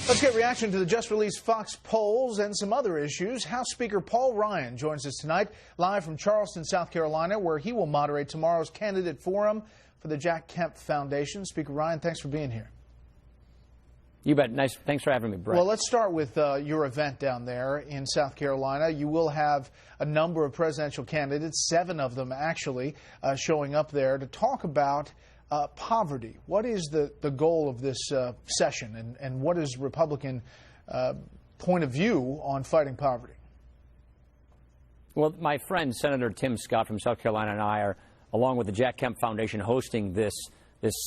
Let's get reaction to the just-released Fox polls and some other issues. House Speaker Paul Ryan joins us tonight, live from Charleston, South Carolina, where he will moderate tomorrow's candidate forum for the Jack Kemp Foundation. Speaker Ryan, thanks for being here. You bet. Nice. Thanks for having me, Brett. Well, let's start with your event down there in South Carolina. You will have a number of presidential candidates, 7 of them actually, showing up there to talk about poverty. What is the goal of this session, and what is Republican point of view on fighting poverty? Well, my friend Senator Tim Scott from South Carolina and I are, along with the Jack Kemp Foundation, hosting this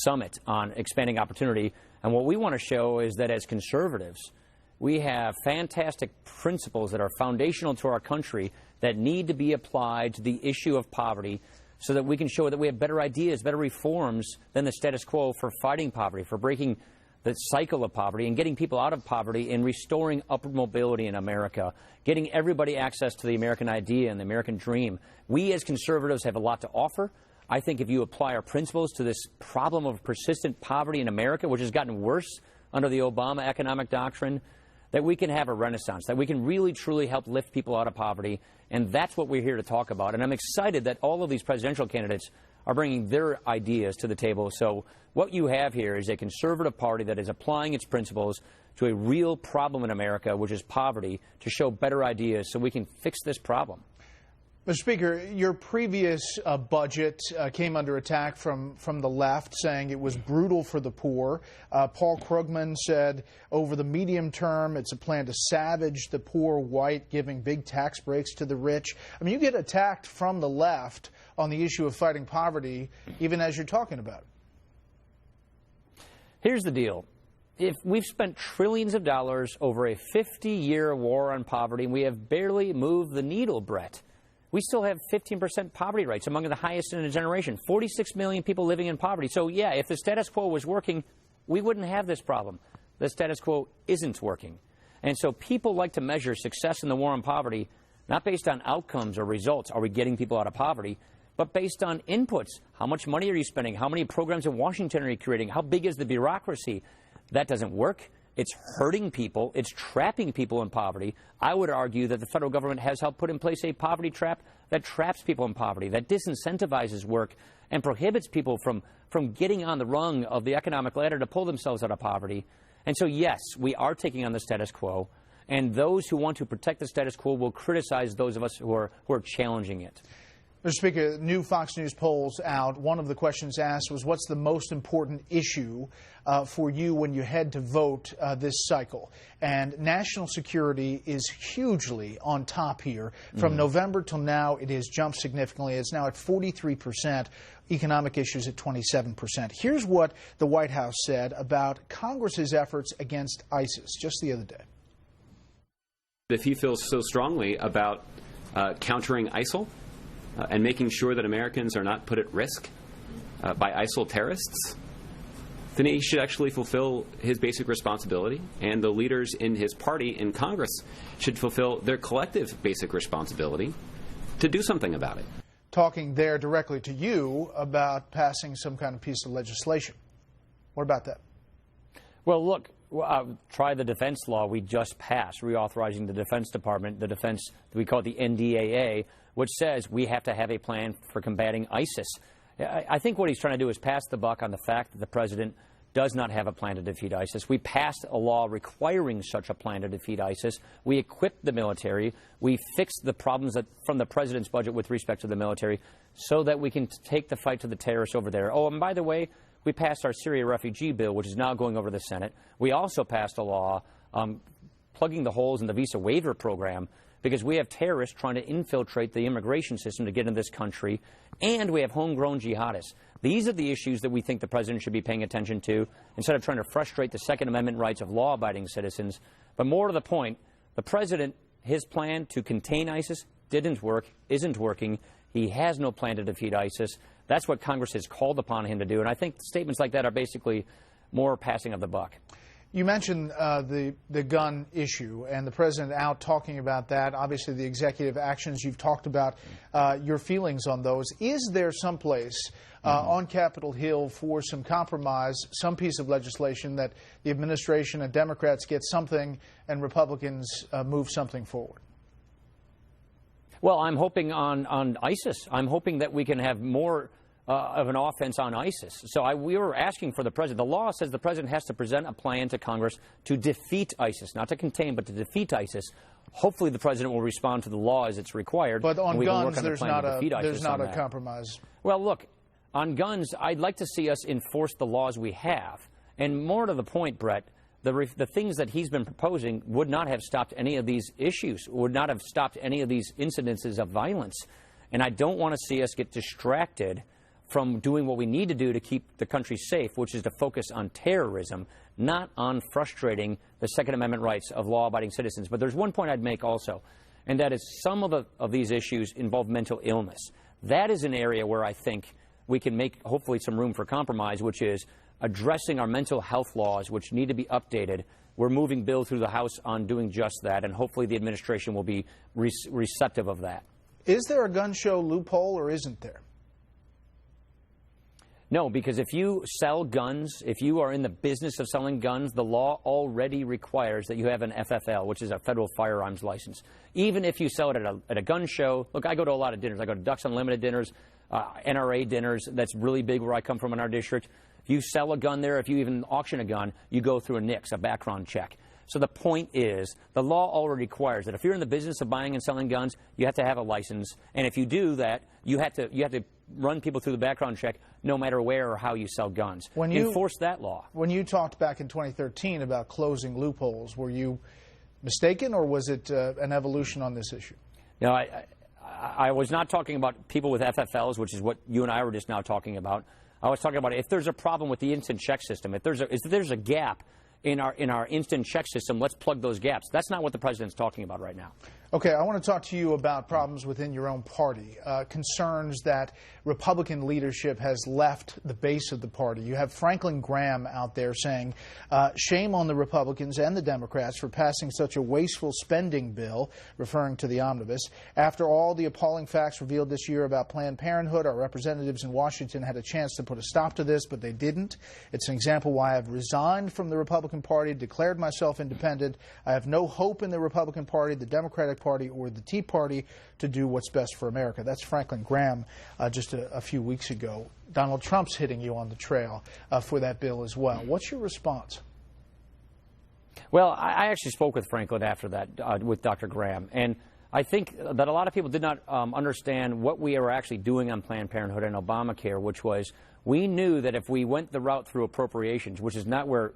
summit on expanding opportunity. And what we want to show is that as conservatives, we have fantastic principles that are foundational to our country that need to be applied to the issue of poverty, so that we can show that we have better ideas, better reforms than the status quo for fighting poverty, for breaking the cycle of poverty and getting people out of poverty and restoring upward mobility in America, getting everybody access to the American idea and the American dream. We as conservatives have a lot to offer. I think if you apply our principles to this problem of persistent poverty in America, which has gotten worse under the Obama economic doctrine, that we can have a renaissance, that we can really, truly help lift people out of poverty. And that's what we're here to talk about. And I'm excited that all of these presidential candidates are bringing their ideas to the table. So what you have here is a conservative party that is applying its principles to a real problem in America, which is poverty, to show better ideas so we can fix this problem. Mr. Speaker, your previous budget came under attack from the left, saying it was brutal for the poor. Paul Krugman said over the medium term, it's a plan to savage the poor white, giving big tax breaks to the rich. I mean, you get attacked from the left on the issue of fighting poverty, even as you're talking about it. Here's the deal. If we've spent trillions of dollars over a 50-year war on poverty, and we have barely moved the needle, Brett. We still have 15% poverty rates, among the highest in a generation. 46 million people living in poverty. So, yeah, if the status quo was working, we wouldn't have this problem. The status quo isn't working. And so people like to measure success in the war on poverty, not based on outcomes or results, are we getting people out of poverty, but based on inputs. How much money are you spending? How many programs in Washington are you creating? How big is the bureaucracy? That doesn't work. It's hurting people. It's trapping people in poverty. I would argue that the federal government has helped put in place a poverty trap that traps people in poverty, that disincentivizes work and prohibits people from getting on the rung of the economic ladder to pull themselves out of poverty. And so, yes, we are taking on the status quo, and those who want to protect the status quo will criticize those of us who are challenging it. Mr. Speaker, new Fox News polls out. One of the questions asked was, what's the most important issue for you when you head to vote this cycle? And national security is hugely on top here. From November till now, it has jumped significantly. It's now at 43%, economic issues at 27%. Here's what the White House said about Congress's efforts against ISIS just the other day. If he feels so strongly about countering ISIL, and making sure that Americans are not put at risk by ISIL terrorists, then he should actually fulfill his basic responsibility, and the leaders in his party in Congress should fulfill their collective basic responsibility to do something about it. Talking there directly to you about passing some kind of piece of legislation. What about that? Well, look, try the defense law we just passed, reauthorizing the Defense Department, the defense, we call it the NDAA, which says we have to have a plan for combating ISIS. I think what he's trying to do is pass the buck on the fact that the president does not have a plan to defeat ISIS. We passed a law requiring such a plan to defeat ISIS. We equipped the military. We fixed the problems from the president's budget with respect to the military so that we can take the fight to the terrorists over there. Oh, and by the way, we passed our Syria refugee bill, which is now going over the Senate. We also passed a law plugging the holes in the visa waiver program, because we have terrorists trying to infiltrate the immigration system to get into this country, and we have homegrown jihadists. These are the issues that we think the president should be paying attention to, instead of trying to frustrate the Second Amendment rights of law-abiding citizens. But more to the point, the president, his plan to contain ISIS didn't work, isn't working. He has no plan to defeat ISIS. That's what Congress has called upon him to do, and I think statements like that are basically more passing of the buck. You mentioned the gun issue and the president out talking about that. Obviously, the executive actions you've talked about, your feelings on those. Is there someplace on Capitol Hill for some compromise, some piece of legislation that the administration and Democrats get something and Republicans move something forward? Well, I'm hoping on ISIS. I'm hoping that we can have more of an offense on ISIS. So we were asking for the president. The law says the president has to present a plan to Congress to defeat ISIS, not to contain, but to defeat ISIS. Hopefully the president will respond to the law as it's required. But on guns, there's not a compromise. Well, look, on guns, I'd like to see us enforce the laws we have. And more to the point, Brett, the things that he's been proposing would not have stopped any of these issues, would not have stopped any of these incidences of violence. And I don't want to see us get distracted from doing what we need to do to keep the country safe, which is to focus on terrorism, not on frustrating the Second Amendment rights of law-abiding citizens. But there's one point I'd make also, and that is some of these issues involve mental illness. That is an area where I think we can make, hopefully, some room for compromise, which is addressing our mental health laws, which need to be updated. We're moving bill through the House on doing just that, and hopefully the administration will be receptive of that. Is there a gun show loophole, or isn't there? No, because if you sell guns, if you are in the business of selling guns, the law already requires that you have an FFL, which is a federal firearms license. Even if you sell it at a gun show, look, I go to a lot of dinners. I go to Ducks Unlimited dinners, NRA dinners. That's really big where I come from in our district. If you sell a gun there, if you even auction a gun, you go through a NICS, a background check. So the point is, the law already requires that if you're in the business of buying and selling guns, you have to have a license. And if you do that, you have to run people through the background check no matter where or how you sell guns. Enforce that law. When you talked back in 2013 about closing loopholes, were you mistaken, or was it an evolution on this issue? No, I was not talking about people with FFLs, which is what you and I were just now talking about. I was talking about if there's a problem with the instant check system, if there's a gap in our instant check system, let's plug those gaps. That's not what the president's talking about right now. Okay, I want to talk to you about problems within your own party, concerns that Republican leadership has left the base of the party. You have Franklin Graham out there saying, shame on the Republicans and the Democrats for passing such a wasteful spending bill, referring to the omnibus. After all the appalling facts revealed this year about Planned Parenthood, our representatives in Washington had a chance to put a stop to this, but they didn't. It's an example why I've resigned from the Republican Party, declared myself independent. I have no hope in the Republican Party, the Democratic Party, or the Tea Party to do what's best for America. That's Franklin Graham just a few weeks ago. Donald Trump's hitting you on the trail for that bill as well. What's your response? Well, I actually spoke with Franklin after that, with Dr. Graham, and I think that a lot of people did not understand what we were actually doing on Planned Parenthood and Obamacare, which was we knew that if we went the route through appropriations, which is not where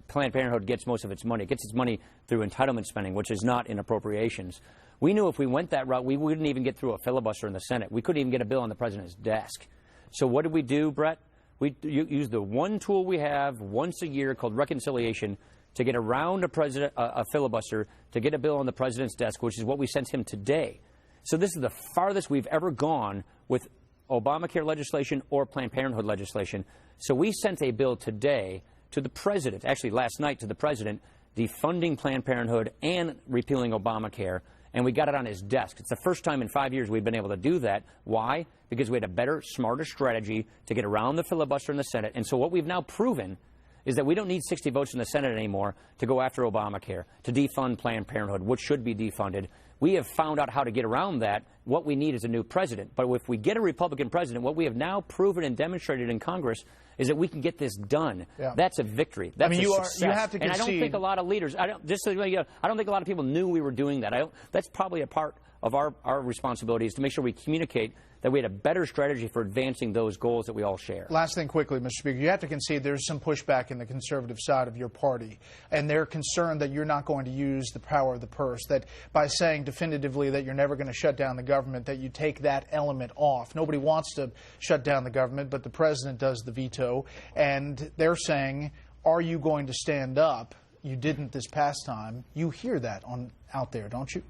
Planned Parenthood gets most of its money. It gets its money through entitlement spending, which is not in appropriations. We knew if we went that route, we wouldn't even get through a filibuster in the Senate. We couldn't even get a bill on the president's desk. So what did we do, Brett? We used the one tool we have once a year called reconciliation to get around a filibuster, to get a bill on the president's desk, which is what we sent him today. So this is the farthest we've ever gone with Obamacare legislation or Planned Parenthood legislation. So we sent a bill today to the president, actually last night to the president, defunding Planned Parenthood and repealing Obamacare, and we got it on his desk. It's the first time in 5 years we've been able to do that. Why? Because we had a better, smarter strategy to get around the filibuster in the Senate. And so what we've now proven is that we don't need 60 votes in the Senate anymore to go after Obamacare, to defund Planned Parenthood, which should be defunded. We have found out how to get around that. What we need is a new president. But if we get a Republican president, what we have now proven and demonstrated in Congress is that we can get this done. Yeah. That's a victory. That's a success. You have to concede. And I don't think a lot of leaders, I don't think a lot of people knew we were doing that. That's probably a part of our responsibility, is to make sure we communicate that we had a better strategy for advancing those goals that we all share. Last thing quickly, Mr. Speaker, you have to concede there's some pushback in the conservative side of your party, and they're concerned that you're not going to use the power of the purse, that by saying definitively that you're never going to shut down the government, that you take that element off. Nobody wants to shut down the government, but the president does the veto, and they're saying, are you going to stand up? You didn't this past time. You hear that out there, don't you?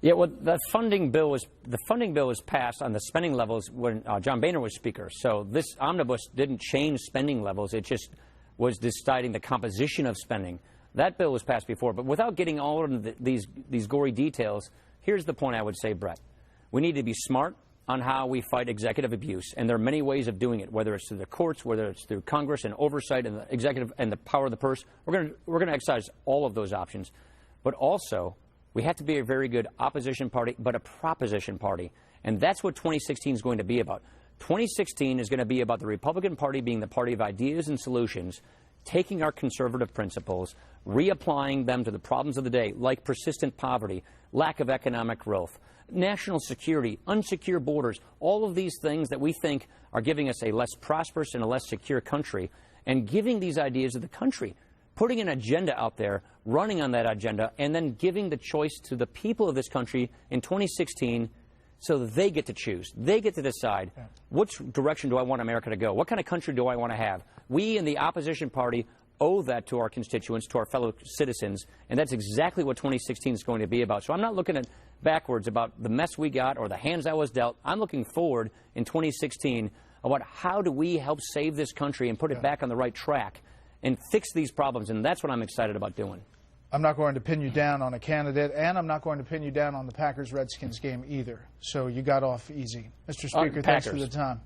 Yeah, well, the funding bill was passed on the spending levels when John Boehner was Speaker. So this omnibus didn't change spending levels. It just was deciding the composition of spending. That bill was passed before, but without getting all into these gory details, here's the point I would say, Brett. We need to be smart on how we fight executive abuse, and there are many ways of doing it, whether it's through the courts, whether it's through Congress and oversight and the executive and the power of the purse. We're going to exercise all of those options. But also, we have to be a very good opposition party, but a proposition party. And that's what 2016 is going to be about. 2016 is going to be about the Republican Party being the party of ideas and solutions, taking our conservative principles, reapplying them to the problems of the day, like persistent poverty, lack of economic growth, national security, unsecure borders, all of these things that we think are giving us a less prosperous and a less secure country, and giving these ideas to the country, putting an agenda out there, running on that agenda, and then giving the choice to the people of this country in 2016 so that they get to choose. They get to decide which direction do I want America to go? What kind of country do I want to have? We in the opposition party owe that to our constituents, to our fellow citizens, and that's exactly what 2016 is going to be about. So I'm not looking at backwards about the mess we got or the hands I was dealt. I'm looking forward in 2016 about how do we help save this country and put it back on the right track and fix these problems, and that's what I'm excited about doing. I'm not going to pin you down on a candidate, and I'm not going to pin you down on the Packers-Redskins game either. So you got off easy. Mr. Speaker, thanks for the time.